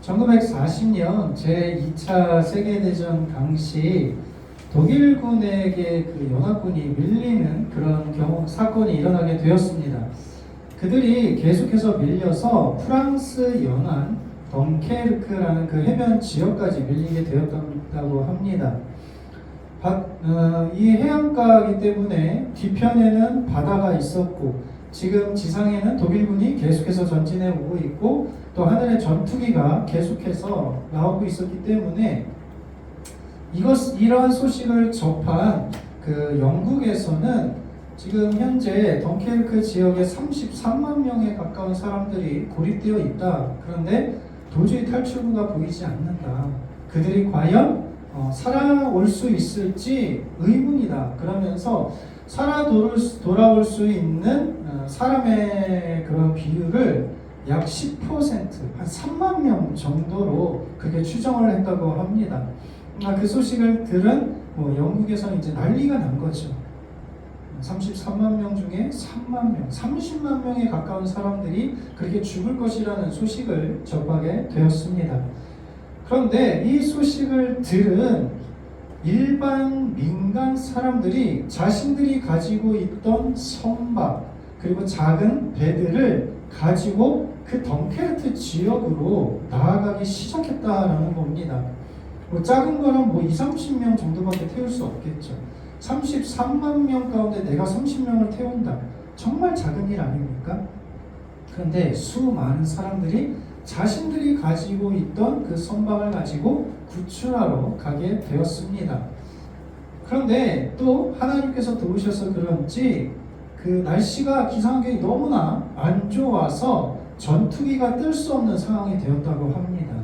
1940년 제2차 세계대전 당시 독일군에게 그 연합군이 밀리는 그런 사건이 일어나게 되었습니다. 그들이 계속해서 밀려서 프랑스 연안 덩케르크라는 그 해변 지역까지 밀리게 되었다고 합니다. 이 해안가이기 때문에 뒤편에는 바다가 있었고 지금 지상에는 독일군이 계속해서 전진해 오고 있고 또 하늘에 전투기가 계속해서 나오고 있었기 때문에 이러한 소식을 접한 그 영국에서는 지금 현재 덩케르크 지역에 33만 명에 가까운 사람들이 고립되어 있다. 그런데 도저히 탈출구가 보이지 않는다. 그들이 과연 살아올 수 있을지 의문이다. 그러면서 돌아올 수 있는 사람의 그런 비율을 약 10%, 한 3만 명 정도로 그렇게 추정을 했다고 합니다. 그 소식을 들은 영국에서는 이제 난리가 난 거죠. 33만 명 중에 3만 명, 30만 명에 가까운 사람들이 그렇게 죽을 것이라는 소식을 접하게 되었습니다. 그런데 이 소식을 들은 일반 민간 사람들이 자신들이 가지고 있던 선박 그리고 작은 배들을 가지고 그 덩케르크 지역으로 나아가기 시작했다라는 겁니다. 작은 거는 2, 30명 정도밖에 태울 수 없겠죠. 33만 명 가운데 내가 30명을 태운다. 정말 작은 일 아닙니까? 그런데 수많은 사람들이 자신들이 가지고 있던 그 선박을 가지고 구출하러 가게 되었습니다. 그런데 또 하나님께서 도우셔서 그런지 그 날씨가 기상환경이 너무나 안 좋아서 전투기가 뜰 수 없는 상황이 되었다고 합니다.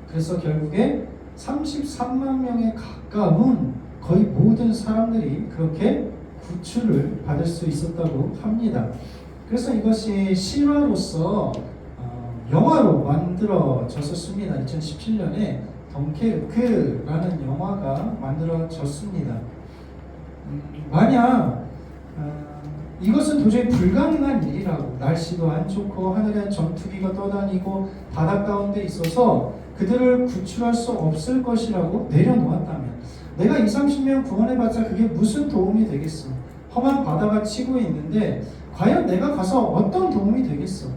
그래서 결국에 33만 명에 가까운 거의 모든 사람들이 그렇게 구출을 받을 수 있었다고 합니다. 그래서 이것이 실화로서 영화로 만들어졌습니다. 2017년에 덩케르크라는 영화가 만들어졌습니다. 만약 이것은 도저히 불가능한 일이라고, 날씨도 안 좋고 하늘에 전투기가 떠다니고 바다 가운데 있어서 그들을 구출할 수 없을 것이라고 내려놓았다면 내가 2, 30명 구원해봤자 그게 무슨 도움이 되겠어? 험한 바다가 치고 있는데 과연 내가 가서 어떤 도움이 되겠어?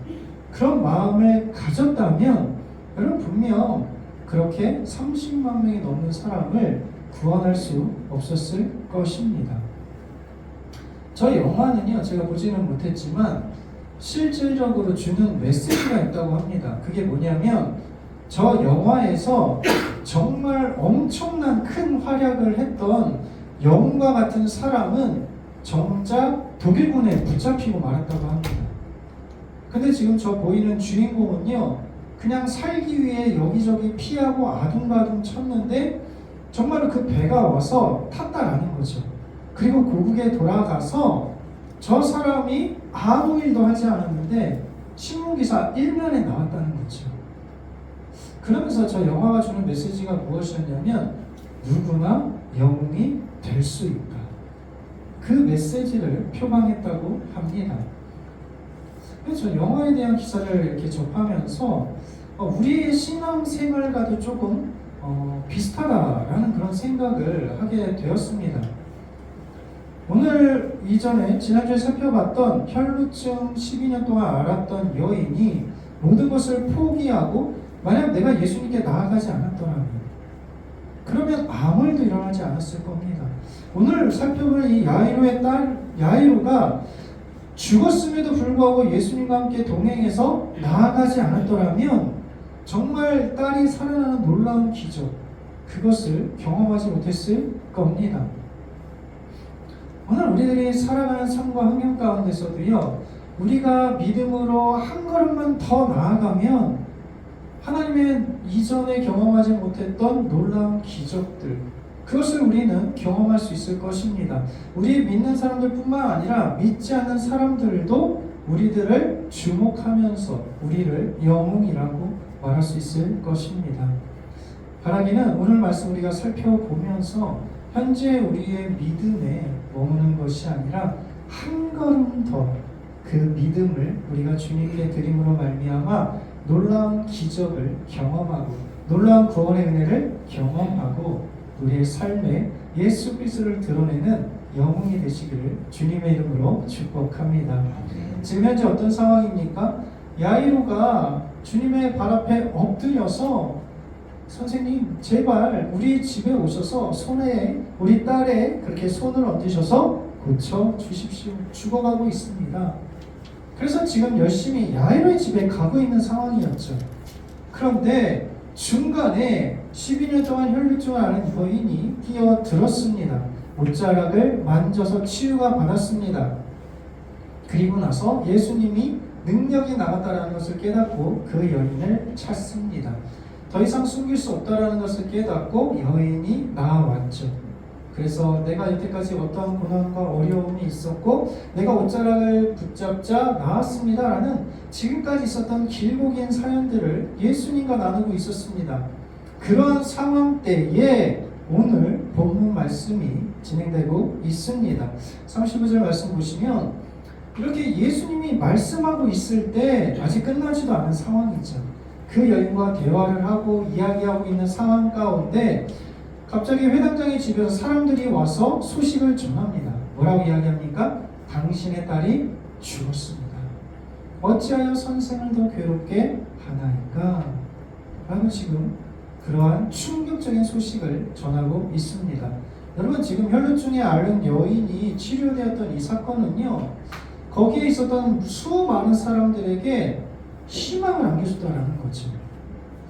그런 마음을 가졌다면 여러분 분명 그렇게 30만 명이 넘는 사람을 구원할 수 없었을 것입니다. 저 영화는요, 제가 보지는 못했지만 실질적으로 주는 메시지가 있다고 합니다. 그게 뭐냐면 저 영화에서 정말 엄청난 큰 활약을 했던 영웅과 같은 사람은 정작 독일군에 붙잡히고 말았다고 합니다. 근데 지금 저 보이는 주인공은요, 그냥 살기 위해 여기저기 피하고 아둥바둥 쳤는데 정말로 그 배가 와서 탔다라는 거죠. 그리고 고국에 돌아가서 저 사람이 아무 일도 하지 않았는데 신문기사 1면에 나왔다는 거죠. 그러면서 저 영화가 주는 메시지가 무엇이었냐면 누구나 영웅이 될 수 있다. 그 메시지를 표방했다고 합니다. 그래서 영화에 대한 기사를 이렇게 접하면서 우리의 신앙생활과도 조금 비슷하다라는 그런 생각을 하게 되었습니다. 오늘 이전에 지난주에 살펴봤던 혈루증 12년 동안 앓았던 여인이 모든 것을 포기하고 만약 내가 예수님께 나아가지 않았더라면 그러면 아무 일도 일어나지 않았을 겁니다. 오늘 살펴볼 이 야이로의 딸 야이로가 죽었음에도 불구하고 예수님과 함께 동행해서 나아가지 않았더라면 정말 딸이 살아나는 놀라운 기적, 그것을 경험하지 못했을 겁니다. 오늘 우리들이 살아가는 삶과 환경 가운데서도요, 우리가 믿음으로 한 걸음만 더 나아가면 하나님의 이전에 경험하지 못했던 놀라운 기적들, 그것을 우리는 경험할 수 있을 것입니다. 우리 믿는 사람들 뿐만 아니라 믿지 않는 사람들도 우리들을 주목하면서 우리를 영웅이라고 말할 수 있을 것입니다. 바라기는 오늘 말씀 우리가 살펴보면서 현재 우리의 믿음에 머무는 것이 아니라 한 걸음 더 그 믿음을 우리가 주님께 드림으로 말미암아 놀라운 기적을 경험하고 놀라운 구원의 은혜를 경험하고 우리의 삶에 예수 그리스도를 드러내는 영웅이 되시기를 주님의 이름으로 축복합니다. 지금 현재 어떤 상황입니까? 야이로가 주님의 발 앞에 엎드려서 선생님 제발 우리 집에 오셔서 손에 우리 딸의 그렇게 손을 얹으셔서 고쳐 주십시오. 죽어가고 있습니다. 그래서 지금 열심히 야이로의 집에 가고 있는 상황이었죠. 그런데 중간에 12년 동안 혈루증을 앓은 여인이 뛰어들었습니다. 옷자락을 만져서 치유가 받았습니다. 그리고 나서 예수님이 능력이 나갔다라는 것을 깨닫고 그 여인을 찾습니다. 더 이상 숨길 수 없다라는 것을 깨닫고 여인이 나아왔죠. 그래서 내가 여태까지 어떠한 고난과 어려움이 있었고 내가 옷자락을 붙잡자 나았습니다라는 지금까지 있었던 길고 긴 사연들을 예수님과 나누고 있었습니다. 그러한 상황 때에 오늘 본문 말씀이 진행되고 있습니다. 35절 말씀 보시면 이렇게 예수님이 말씀하고 있을 때 아직 끝나지도 않은 상황이죠. 그 여인과 대화를 하고 이야기하고 있는 상황 가운데 갑자기 회당장의 집에서 사람들이 와서 소식을 전합니다. 뭐라고 이야기합니까? 당신의 딸이 죽었습니다. 어찌하여 선생을 더 괴롭게 하나이까? 라고 지금 그러한 충격적인 소식을 전하고 있습니다. 여러분 지금 혈루증에 앓은 여인이 치료되었던 이 사건은요, 거기에 있었던 수많은 사람들에게 희망을 안겨줬다는 거죠.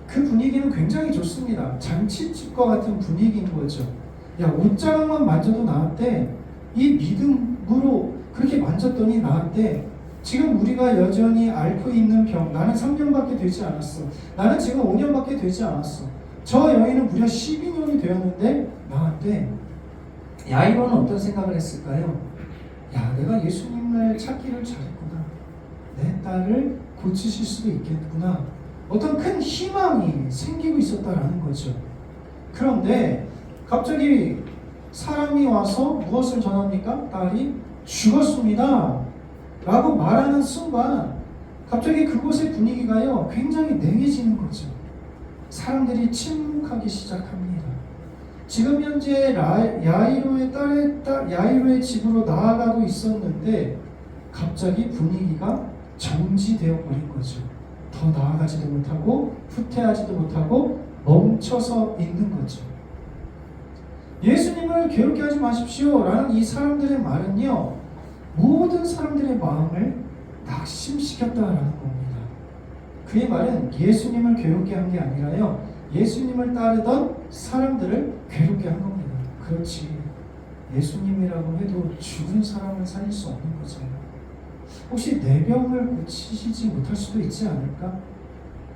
그 분위기는 굉장히 좋습니다. 잔치집과 같은 분위기인 거죠. 야, 옷자락만 만져도 나았대. 이 믿음으로 그렇게 만졌더니 나았대. 지금 우리가 여전히 앓고 있는 병, 나는 3년밖에 되지 않았어. 나는 지금 5년밖에 되지 않았어. 저 여인은 무려 12년이 되었는데 나한테 야이로는 어떤 생각을 했을까요? 야, 내가 예수님을 찾기를 잘했구나. 내 딸을 고치실 수도 있겠구나. 어떤 큰 희망이 생기고 있었다라는 거죠. 그런데 갑자기 사람이 와서 무엇을 전합니까? 딸이 죽었습니다 라고 말하는 순간 갑자기 그곳의 분위기가요 굉장히 냉해지는 거죠. 사람들이 침묵하기 시작합니다. 지금 현재 야이로의 집으로 나아가고 있었는데 갑자기 분위기가 정지되어 버린 거죠. 더 나아가지도 못하고 후퇴하지도 못하고 멈춰서 있는 거죠. 예수님을 괴롭게 하지 마십시오 라는 이 사람들의 말은요 모든 사람들의 마음을 낙심시켰다라는 겁니다. 그의 말은 예수님을 괴롭게 한 게 아니라요 예수님을 따르던 사람들을 괴롭게 한 겁니다. 그렇지, 예수님이라고 해도 죽은 사람을 살릴 수 없는 거잖아요. 혹시 내 병을 고치시지 못할 수도 있지 않을까?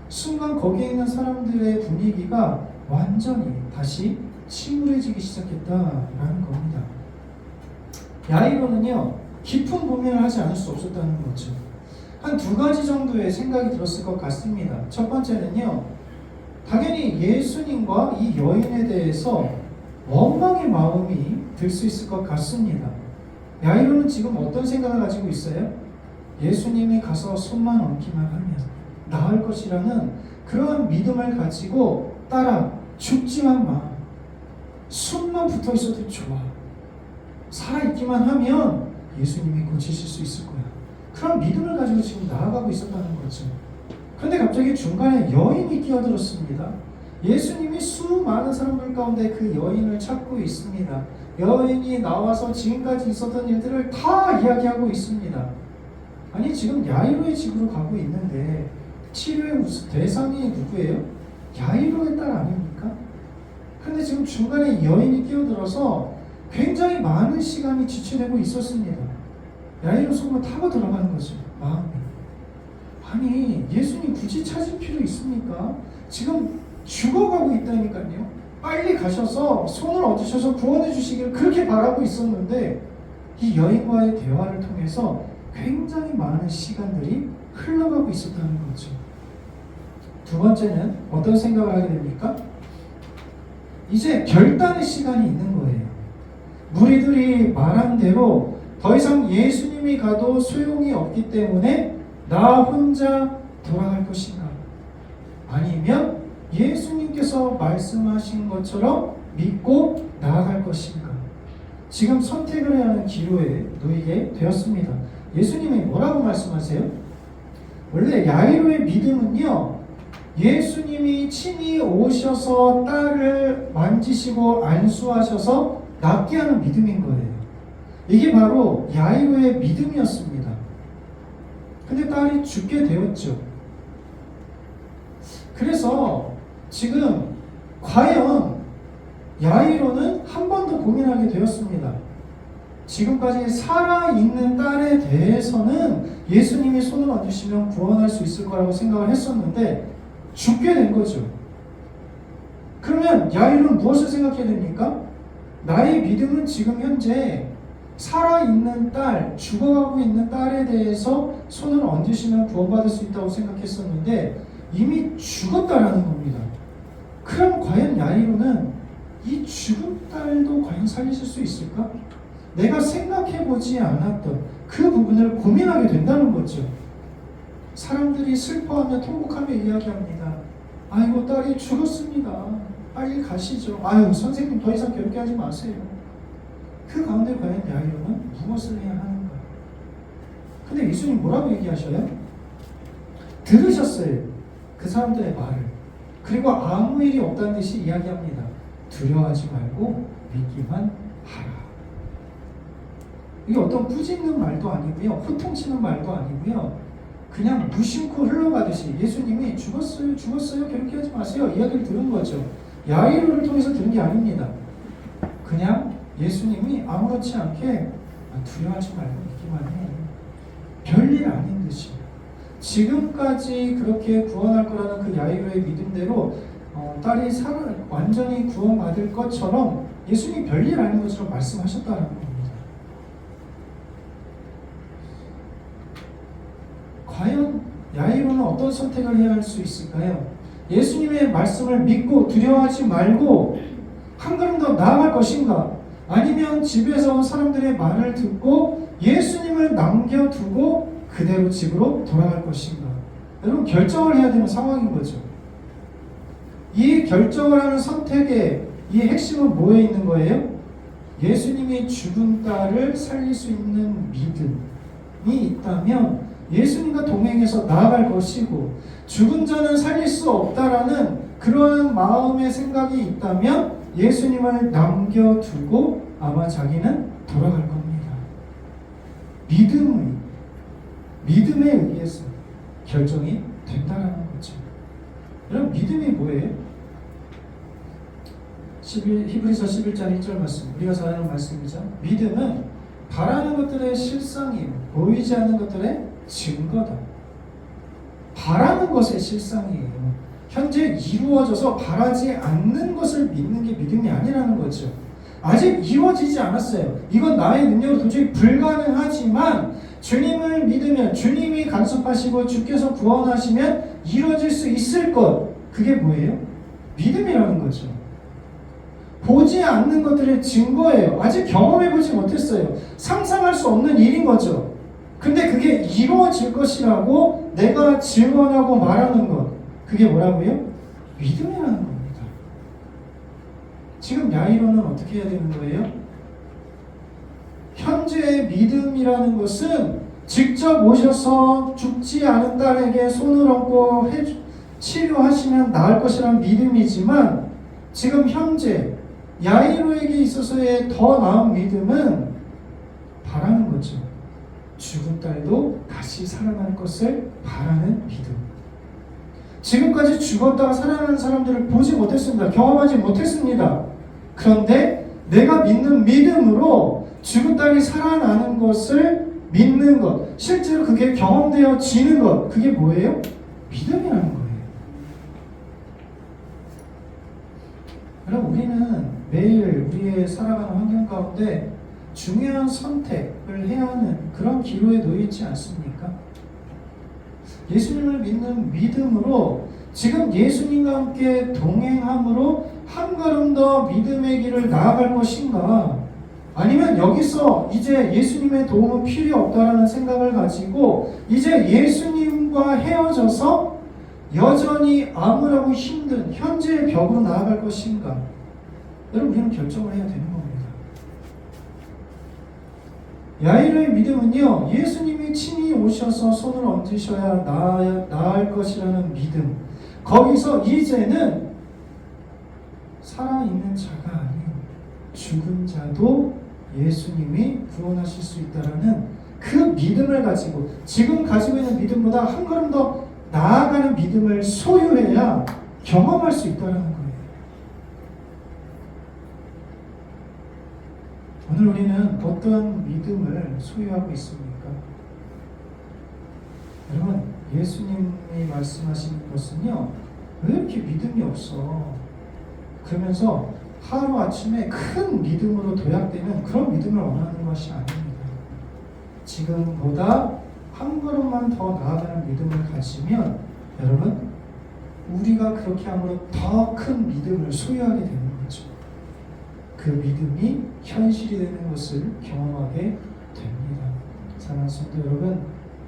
순간 거기에 있는 사람들의 분위기가 완전히 다시 침울해지기 시작했다라는 겁니다. 야이로는요 깊은 고민을 하지 않을 수 없었다는 거죠. 한 두 가지 정도의 생각이 들었을 것 같습니다. 첫 번째는요 당연히 예수님과 이 여인에 대해서 원망의 마음이 들 수 있을 것 같습니다. 야이로는 지금 어떤 생각을 가지고 있어요? 예수님이 가서 손만 얹기만 하면 나을 것이라는 그러한 믿음을 가지고 따라 죽지만 마. 숨만 붙어 있어도 좋아. 살아있기만 하면 예수님이 고치실 수 있을 거야. 그런 믿음을 가지고 지금 나아가고 있었다는 거죠. 그런데 갑자기 중간에 여인이 끼어들었습니다. 예수님이 수많은 사람들 가운데 그 여인을 찾고 있습니다. 여인이 나와서 지금까지 있었던 일들을 다 이야기하고 있습니다. 아니 지금 야이로의 집으로 가고 있는데 치료의 대상이 누구예요? 야이로의 딸 아닙니까? 그런데 지금 중간에 여인이 끼어들어서 굉장히 많은 시간이 지체되고 있었습니다. 야이로 속으로 타고 들어가는 거죠. 마음이. 아니 예수님 굳이 찾을 필요 있습니까? 지금 죽어가고 있다니까요. 빨리 가셔서 손을 얹으셔서 구원해 주시기를 그렇게 바라고 있었는데 이 여인과의 대화를 통해서 굉장히 많은 시간들이 흘러가고 있었다는 거죠. 두 번째는 어떤 생각을 하게 됩니까? 이제 결단의 시간이 있는 거예요. 무리들이 말한 대로 더 이상 예수님이 가도 소용이 없기 때문에 나 혼자 돌아갈 것인가? 아니면 예수님께서 말씀하신 것처럼 믿고 나아갈 것인가? 지금 선택을 해야 하는 기로에 놓이게 되었습니다. 예수님이 뭐라고 말씀하세요? 원래 야이로의 믿음은요, 예수님이 친히 오셔서 딸을 만지시고 안수하셔서 낫게 하는 믿음인 거예요. 이게 바로 야이로의 믿음이었습니다. 근데 딸이 죽게 되었죠. 그래서 지금 과연 야이로는 한 번 더 고민하게 되었습니다. 지금까지 살아있는 딸에 대해서는 예수님이 손을 얹으시면 구원할 수 있을 거라고 생각을 했었는데 죽게 된 거죠. 그러면 야이로는 무엇을 생각해야 됩니까? 나의 믿음은 지금 현재 살아있는 딸, 죽어가고 있는 딸에 대해서 손을 얹으시면 구원받을 수 있다고 생각했었는데 이미 죽었다라는 겁니다. 그럼 과연 야이로는 이 죽은 딸도 과연 살리실 수 있을까? 내가 생각해보지 않았던 그 부분을 고민하게 된다는 거죠. 사람들이 슬퍼하며 통곡하며 이야기합니다. 아이고 딸이 죽었습니다. 빨리 가시죠. 아유 선생님 더 이상 괴롭게 하지 마세요. 그 가운데 과연 야이로는 무엇을 해야 하는가? 근데 예수님 뭐라고 얘기하셔요? 들으셨어요. 그 사람들의 말을. 그리고 아무 일이 없다는 듯이 이야기합니다. 두려워하지 말고 믿기만 하라. 이게 어떤 꾸짖는 말도 아니고요. 호통치는 말도 아니고요. 그냥 무심코 흘러가듯이 예수님이 죽었어요. 괴롭게 하지 마세요. 이야기를 들은 거죠. 야이로를 통해서 들은 게 아닙니다. 그냥 예수님이 아무렇지 않게 두려워하지 말고 믿기만 해. 별일 아닌 듯이. 지금까지 그렇게 구원할 거라는 그 야이로의 믿음대로 딸이 완전히 구원받을 것처럼 예수님이 별일 아닌 것처럼 말씀하셨다는 겁니다. 과연 야이로는 어떤 선택을 해야 할 수 있을까요? 예수님의 말씀을 믿고 두려워하지 말고 한 걸음 더 나아갈 것인가? 아니면 집에서 사람들의 말을 듣고 예수님을 남겨두고 그대로 집으로 돌아갈 것인가? 여러분 결정을 해야 되는 상황인 거죠. 이 결정을 하는 선택의 이 핵심은 뭐에 있는 거예요? 예수님이 죽은 딸을 살릴 수 있는 믿음이 있다면 예수님과 동행해서 나아갈 것이고, 죽은 자는 살릴 수 없다라는 그러한 마음의 생각이 있다면 예수님을 남겨두고 아마 자기는 돌아갈 겁니다. 믿음에 의해서 결정이 된다는 거죠. 여러분 믿음이 뭐예요? 히브리서 11장 1절 말씀, 우리가 잘 아는 말씀이죠. 믿음은 바라는 것들의 실상이요 보이지 않는 것들의 증거다. 바라는 것의 실상이에요. 현재 이루어져서 바라지 않는 것을 믿는 게 믿음이 아니라는 거죠. 아직 이루어지지 않았어요. 이건 나의 능력으로 도저히 불가능하지만 주님을 믿으면, 주님이 간섭하시고 주께서 구원하시면 이루어질 수 있을 것, 그게 뭐예요? 믿음이라는 거죠. 보지 않는 것들의 증거예요. 아직 경험해보지 못했어요. 상상할 수 없는 일인 거죠. 근데 그게 이루어질 것이라고 내가 증언하고 말하는 것, 그게 뭐라고요? 믿음이라는 겁니다. 지금 야이로는 어떻게 해야 되는 거예요? 현재의 믿음이라는 것은 직접 오셔서 죽지 않은 딸에게 손을 얹고 치료하시면 나을 것이라는 믿음이지만, 지금 현재 야이로에게 있어서의 더 나은 믿음은 바라는 거죠. 죽은 딸도 다시 살아날 것을 바라는 믿음. 지금까지 죽었다가 살아나는 사람들을 보지 못했습니다. 경험하지 못했습니다. 그런데 내가 믿는 믿음으로 죽은 딸이 살아나는 것을 믿는 것, 실제로 그게 경험되어지는 것, 그게 뭐예요? 믿음이라는 거예요. 여러분 우리는 매일 우리의 살아가는 환경 가운데 중요한 선택을 해야 하는 그런 기로에 놓여 있지 않습니까? 예수님을 믿는 믿음으로 지금 예수님과 함께 동행함으로 한 걸음 더 믿음의 길을 나아갈 것인가? 아니면 여기서 이제 예수님의 도움은 필요 없다라는 생각을 가지고 이제 예수님과 헤어져서 여전히 암울하고 힘든 현재의 벽으로 나아갈 것인가? 여러분, 우리는 결정을 해야 되는 겁니다. 야이로의 믿음은요, 예수님이 친히 오셔서 손을 얹으셔야 나을 것이라는 믿음. 거기서 이제는 살아있는 자가 아닌 죽은 자도 예수님이 구원하실 수 있다라는 그 믿음을 가지고 지금 가지고 있는 믿음보다 한 걸음 더 나아가는 믿음을 소유해야 경험할 수 있다는 거예요. 오늘 우리는 어떤 믿음을 소유하고 있습니까? 여러분, 예수님이 말씀하시는 것은요, 왜 이렇게 믿음이 없어? 그러면서 하루아침에 큰 믿음으로 도약되는 그런 믿음을 원하는 것이 아닙니다. 지금보다 한 걸음만 더 나아가는 믿음을 가지면 여러분, 우리가 그렇게 함으로 더 큰 믿음을 소유하게 되는 거죠. 그 믿음이 현실이 되는 것을 경험하게 됩니다. 사랑하는 성도 여러분,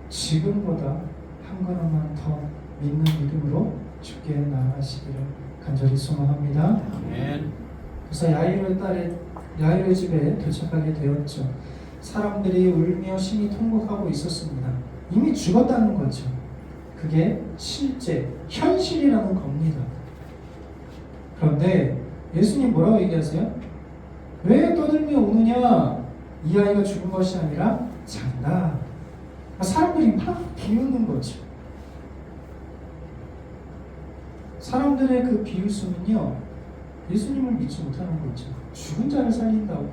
지금보다 한 걸음만 더 믿는 믿음으로 주께 나아가시기를 간절히 소망합니다. 아멘. 그래서 야이로의 집에 도착하게 되었죠. 사람들이 울며 심히 통곡하고 있었습니다. 이미 죽었다는 거죠. 그게 실제 현실이라는 겁니다. 그런데 예수님 뭐라고 얘기하세요? 왜 떠들며 우느냐? 이 아이가 죽은 것이 아니라 잔다. 사람들이 막 비웃는 거죠. 사람들의 그 비웃음은요, 예수님을 믿지 못하는 거죠. 죽은 자를 살린다고?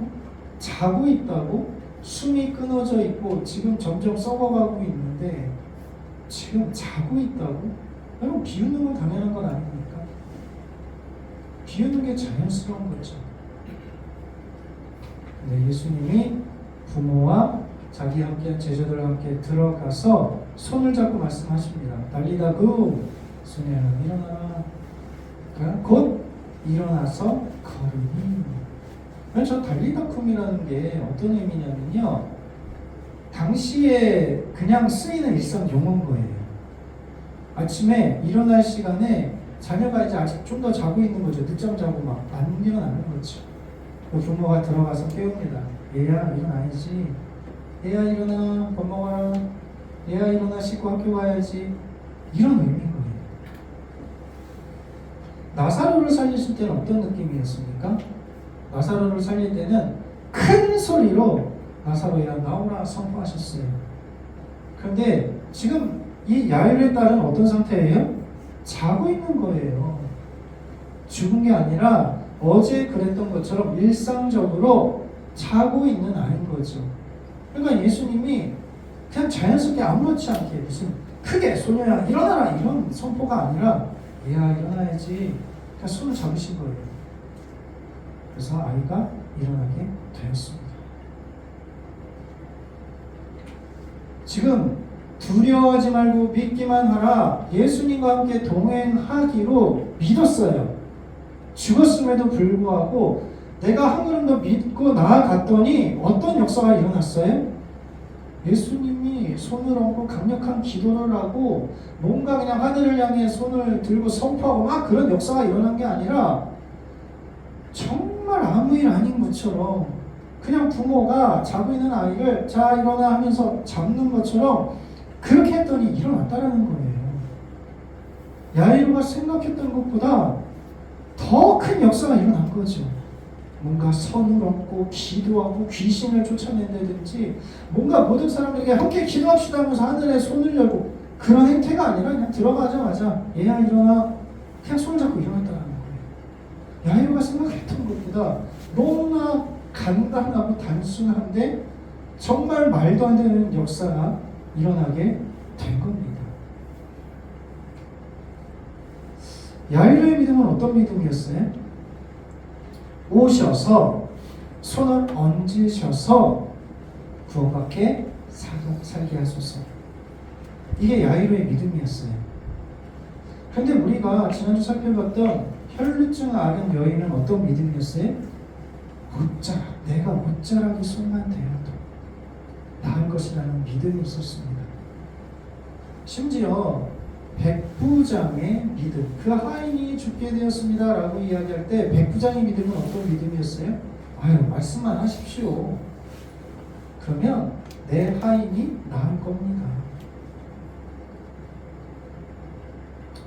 자고 있다고? 숨이 끊어져 있고 지금 점점 썩어가고 있는데 지금 자고 있다고? 여러분, 비웃는 건 당연한 건 아닙니까? 비웃는 게 자연스러운 거죠. 근데 예수님이 부모와 자기 함께한 제자들과 함께 들어가서 손을 잡고 말씀하십니다. 달리다구, 소녀야 일어나라. 곧 일어나서 걸으니. 저 달리다쿰이라는 게 어떤 의미냐면요, 당시에 그냥 쓰이는 일상 용어인 거예요. 아침에 일어날 시간에 자녀가 이제 아직 좀 더 자고 있는 거죠. 늦잠 자고 막 안 일어나는 거죠. 그 부모가 들어가서 깨웁니다. 얘야 일어나야지. 얘야 일어나, 밥 먹어라. 얘야 일어나, 씻고 학교 가야지. 이런 의미인 거예요. 나사로를 살리실 때는 어떤 느낌이었습니까? 나사로를 살릴 때는 큰 소리로 나사로야 나오라 선포하셨어요. 그런데 지금 이 야일의 딸은 어떤 상태예요? 자고 있는 거예요. 죽은 게 아니라 어제 그랬던 것처럼 일상적으로 자고 있는 아이인 거죠. 그러니까 예수님이 그냥 자연스럽게 아무렇지 않게 무슨 크게 소녀야 일어나라 이런 선포가 아니라 얘야 일어나야지. 그냥 손을 잡으신 거예요. 그래서 아이가 일어나게 되었습니다. 지금 두려워하지 말고 믿기만 하라. 예수님과 함께 동행하기로 믿었어요. 죽었음에도 불구하고 내가 한 걸음 더 믿고 나아갔더니 어떤 역사가 일어났어요? 예수님이 손을 얹고 강력한 기도를 하고 뭔가 그냥 하늘을 향해 손을 들고 선포하고 막 그런 역사가 일어난 게 아니라 정말 아무 일 아닌 것처럼 그냥 부모가 자고 있는 아이를 자 일어나 하면서 잡는 것처럼 그렇게 했더니 일어났다라는 거예요. 야이로가 생각했던 것보다 더 큰 역사가 일어난 거죠. 뭔가 선을 얻고 기도하고 귀신을 쫓아낸다든지 뭔가 모든 사람들에게 함께 기도합시다 하면서 하늘에 손을 열고 그런 행태가 아니라 그냥 들어가자마자 얘야 일어나 그냥 손을 잡고 일어났다는 거예요. 야이로가 생각했던 것보다 너무나 간단하고 단순한데 정말 말도 안 되는 역사가 일어나게 된 겁니다. 야이로의 믿음은 어떤 믿음이었어요? 오셔서 손을 얹으셔서 구원받게 살게 하소서. 이게 야이로의 믿음이었어요. 그런데 우리가 지난주 살펴봤던 혈루증 앓은 여인은 어떤 믿음이었어요? 못자라, 내가 못자라기 손만 대어도 나을 것이라는 믿음이 있었습니다. 심지어 백부장의 믿음, 그 하인이 죽게 되었습니다 라고 이야기할 때 백부장의 믿음은 어떤 믿음이었어요? 아유, 말씀만 하십시오. 그러면 내 하인이 나을 겁니다.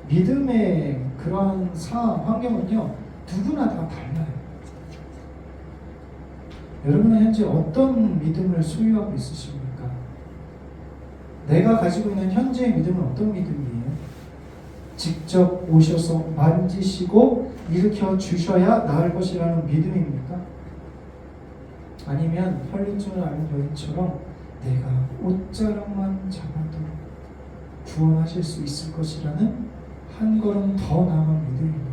믿음의 그러한 상황, 환경은요, 누구나 다 달라요. 여러분은 현재 어떤 믿음을 소유하고 있으십니까? 내가 가지고 있는 현재의 믿음은 어떤 믿음이에요? 직접 오셔서 만지시고 일으켜 주셔야 나을 것이라는 믿음입니까? 아니면 혈루증을 앓는 여인처럼 내가 옷자락만 잡아도 구원하실 수 있을 것이라는 한 걸음 더 나아간 믿음입니까?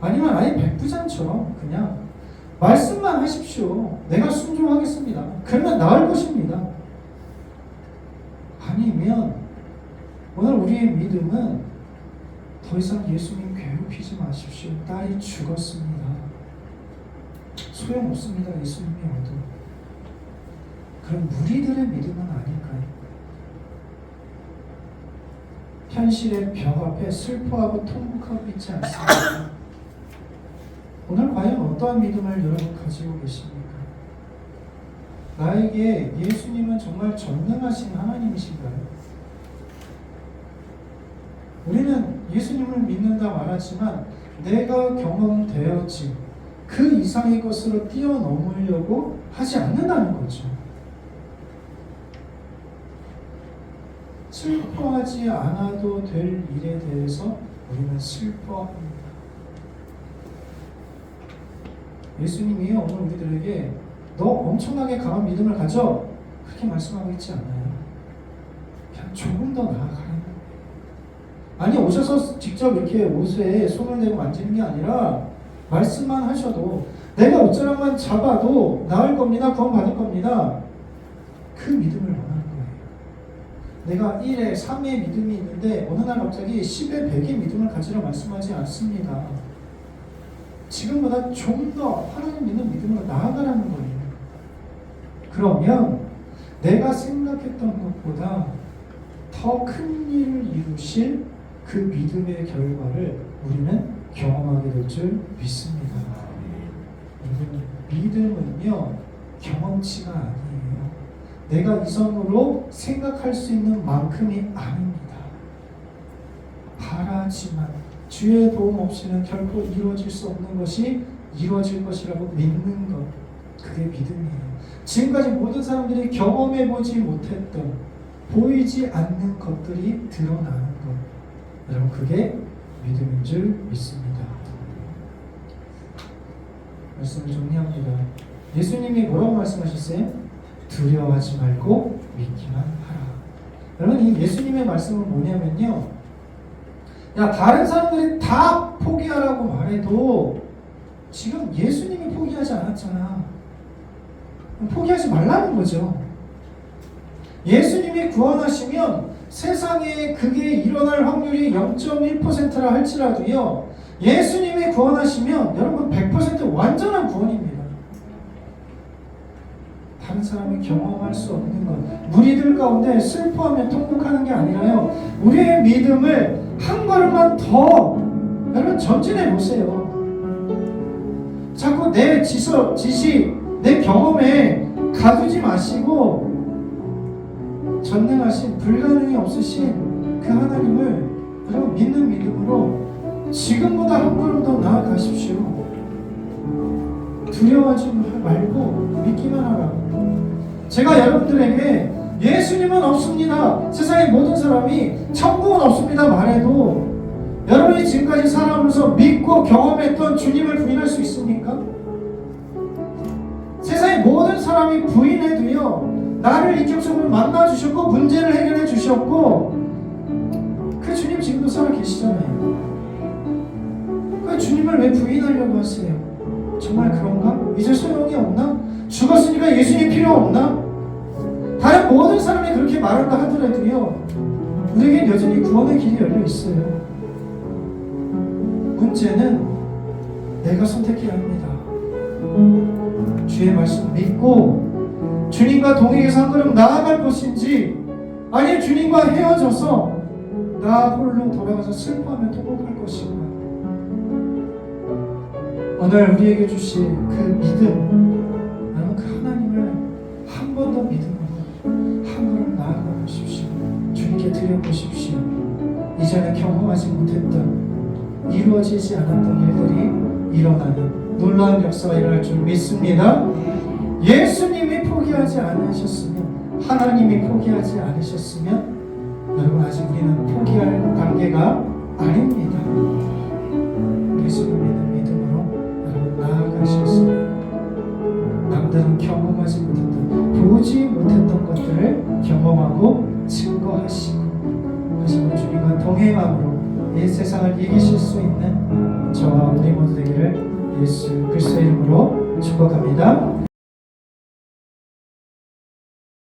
아니면 아예 백부장처럼 그냥 말씀만 하십시오. 내가 순종하겠습니다. 그러면 나을 것입니다. 아니면 오늘 우리의 믿음은 더 이상 예수님 괴롭히지 마십시오. 딸이 죽었습니다. 소용없습니다. 예수님이 와도. 그럼 무리들의 믿음은 아닐까요? 현실의 벽 앞에 슬퍼하고 통곡하고 있지 않습니까? 오늘 과연 어떠한 믿음을 여러분 가지고 계십니까? 나에게 예수님은 정말 전능하신 하나님이신가요? 우리는 예수님을 믿는다 말하지만 내가 경험되었지 그 이상의 것으로 뛰어넘으려고 하지 않는다는 거죠. 슬퍼하지 않아도 될 일에 대해서 우리는 슬퍼합니다. 예수님이 오늘 우리들에게 너 엄청나게 강한 믿음을 가져 그렇게 말씀하고 있지 않아요. 그냥 조금 더 나아가라. 아니 오셔서 직접 이렇게 옷에 손을 대고 만지는 게 아니라 말씀만 하셔도 내가 옷자락만 잡아도 나을 겁니다. 구원 받을 겁니다. 그 믿음을 원하는 거예요. 내가 1에 3의 믿음이 있는데 어느 날 갑자기 10에 100의 믿음을 가지라 말씀하지 않습니다. 지금보다 좀 더 하나님 믿는 믿음으로 나아가라는 거예요. 그러면 내가 생각했던 것보다 더 큰 일을 이루실 그 믿음의 결과를 우리는 경험하게 될 줄 믿습니다. 믿음은요 경험치가 아니에요. 내가 이성으로 생각할 수 있는 만큼이 아닙니다. 바라지만 주의 도움 없이는 결코 이루어질 수 없는 것이 이루어질 것이라고 믿는 것, 그게 믿음이에요. 지금까지 모든 사람들이 경험해보지 못했던 보이지 않는 것들이 드러나는 것, 여러분 그게 믿음인 줄 믿습니다. 말씀을 정리합니다. 예수님이 뭐라고 말씀하셨어요? 두려워하지 말고 믿기만 하라. 여러분 이 예수님의 말씀은 뭐냐면요, 야 다른 사람들이 다 포기하라고 말해도 지금 예수님이 포기하지 않았잖아. 포기하지 말라는 거죠. 예수님이 구원하시면 세상에 그게 일어날 확률이 0.1%라 할지라도요, 예수님이 구원하시면 여러분 100% 완전한 구원입니다. 다른 사람이 경험할 수 없는 것, 무리들 가운데 슬퍼하며 통곡하는 게 아니라요, 우리의 믿음을 한 걸음만 더 여러분 전진해 보세요. 자꾸 내 지식, 내 경험에 가두지 마시고 전능하신 불가능이 없으신 그 하나님을 여러분 믿는 믿음으로 지금보다 한 걸음 더 나아가십시오. 두려워하지 말고 믿기만 하라. 제가 여러분들에게 예수님은 없습니다, 세상의 모든 사람이 천국은 없습니다 말해도 여러분이 지금까지 살아오면서 믿고 경험했던 주님을 부인할 수 있습니까? 세상의 모든 사람이 부인해도요, 나를 인격적으로 만나주셨고 문제를 해결해 주셨고 그 주님 지금도 살아 계시잖아요. 그 주님을 왜 부인하려고 하세요? 정말 그런가? 이제 소용이 없나? 죽었으니까 예수님 필요 없나? 다른 모든 사람이 그렇게 말한다 하더라도요, 우리에겐 여전히 구원의 길이 열려 있어요. 문제는 내가 선택해야 합니다. 주의 말씀 믿고 주님과 동행해서 한 걸음 나아갈 것인지, 아니면 주님과 헤어져서 나 홀로 돌아가서 슬퍼하며 통곡할 것인가. 오늘 우리에게 주신 그 믿음, 여러분, 그 하나님을 한 번 더 믿음으로 한 걸음 나아가 보십시오. 주님께 드려보십시오. 이전에 경험하지 못했던, 이루어지지 않았던 일들이 일어나는 놀라운 역사가 일어날 줄 믿습니다. 예수님이 포기하지 않으셨으면, 하나님이 포기하지 않으셨으면 여러분, 아직 우리는 포기할 단계가 아닙니다. 예수를 믿는 믿음으로 여러분 나아가셔서 남들은 경험하지 못했던, 보지 못했던 것들을 경험하고 증거하시고, 하시는 주님과 동행함으로 이 세상을 이기실 수 있는 저와 우리 모두 되기를 예수 그리스도의 이름으로 축복합니다.